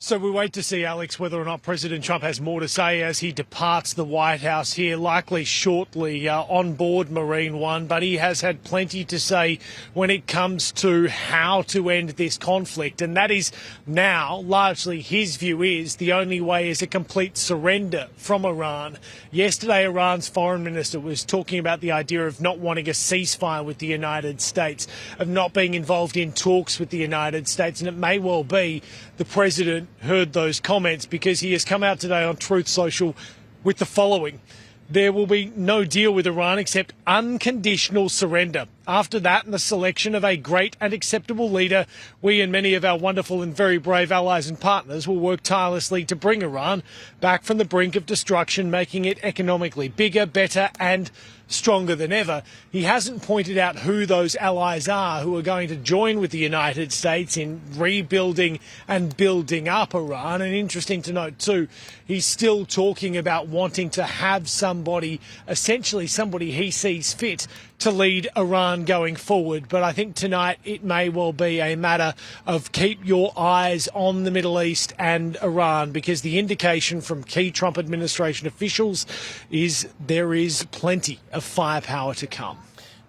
So we wait to see, Alex, whether or not President Trump has more to say as he departs the White House here, likely shortly on board Marine One. But he has had plenty to say when it comes to how to end this conflict. And that is now, largely his view is, the only way is a complete surrender from Iran. Yesterday, Iran's foreign minister was talking about the idea of not wanting a ceasefire with the United States, of not being involved in talks with the United States. And it may well be the president heard those comments because he has come out today on Truth Social with the following: there will be no deal with Iran except unconditional surrender. After that and the selection of a great and acceptable leader, we and many of our wonderful and very brave allies and partners will work tirelessly to bring Iran back from the brink of destruction, making it economically bigger, better and stronger than ever. He hasn't pointed out who those allies are who are going to join with the United States in rebuilding and building up Iran. And interesting to note too, he's still talking about wanting to have somebody, essentially somebody he sees fit to lead Iran going forward. But I think tonight it may well be a matter of keep your eyes on the Middle East and Iran, because the indication from key Trump administration officials is there is plenty of firepower to come.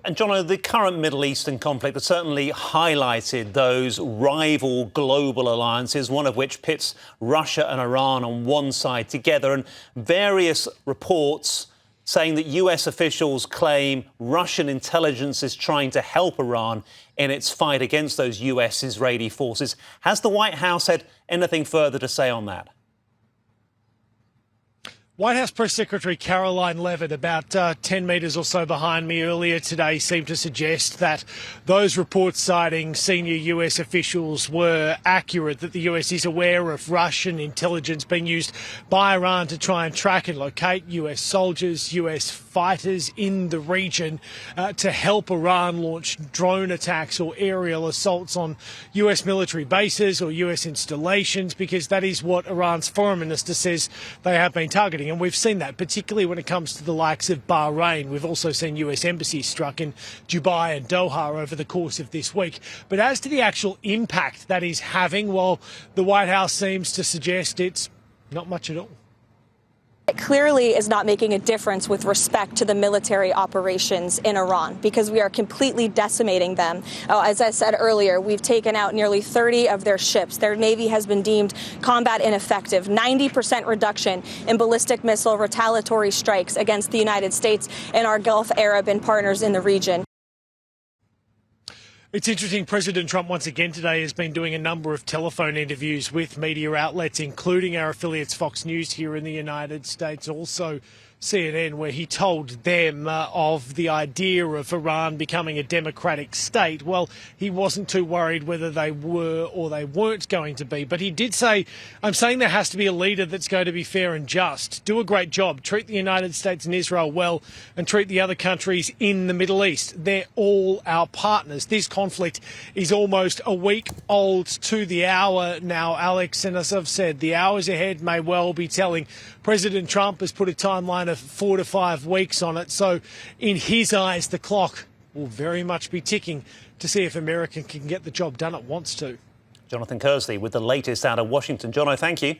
And, Jono, the current Middle Eastern conflict has certainly highlighted those rival global alliances, one of which pits Russia and Iran on one side together, and various reports saying that US officials claim Russian intelligence is trying to help Iran in its fight against those US-Israeli forces. Has the White House had anything further to say on that? White House Press Secretary Karoline Leavitt, about 10 metres or so behind me earlier today, seemed to suggest that those reports citing senior US officials were accurate, that the US is aware of Russian intelligence being used by Iran to try and track and locate US soldiers, US fighters in the region to help Iran launch drone attacks or aerial assaults on US military bases or US installations, because that is what Iran's foreign minister says they have been targeting. And we've seen that, particularly when it comes to the likes of Bahrain. We've also seen US embassies struck in Dubai and Doha over the course of this week. But as to the actual impact that is having, well, the White House seems to suggest it's not much at all. It clearly is not making a difference with respect to the military operations in Iran, because we are completely decimating them. As I said earlier, we've taken out nearly 30 of their ships. Their Navy has been deemed combat ineffective. 90% reduction in ballistic missile retaliatory strikes against the United States and our Gulf Arab and partners in the region. It's interesting, President Trump once again today has been doing a number of telephone interviews with media outlets, including our affiliates Fox News here in the United States, also CNN, where he told them of the idea of Iran becoming a democratic state. Well, he wasn't too worried whether they were or they weren't going to be. But he did say, I'm saying there has to be a leader that's going to be fair and just, do a great job, treat the United States and Israel well, and treat the other countries in the Middle East. They're all our partners. This conflict is almost a week old to the hour now, Alex. And as I've said, the hours ahead may well be telling. President Trump has put a timeline of 4 to 5 weeks on it. So in his eyes, the clock will very much be ticking to see if America can get the job done it wants to. Jonathan Kearsley with the latest out of Washington. Jono, thank you.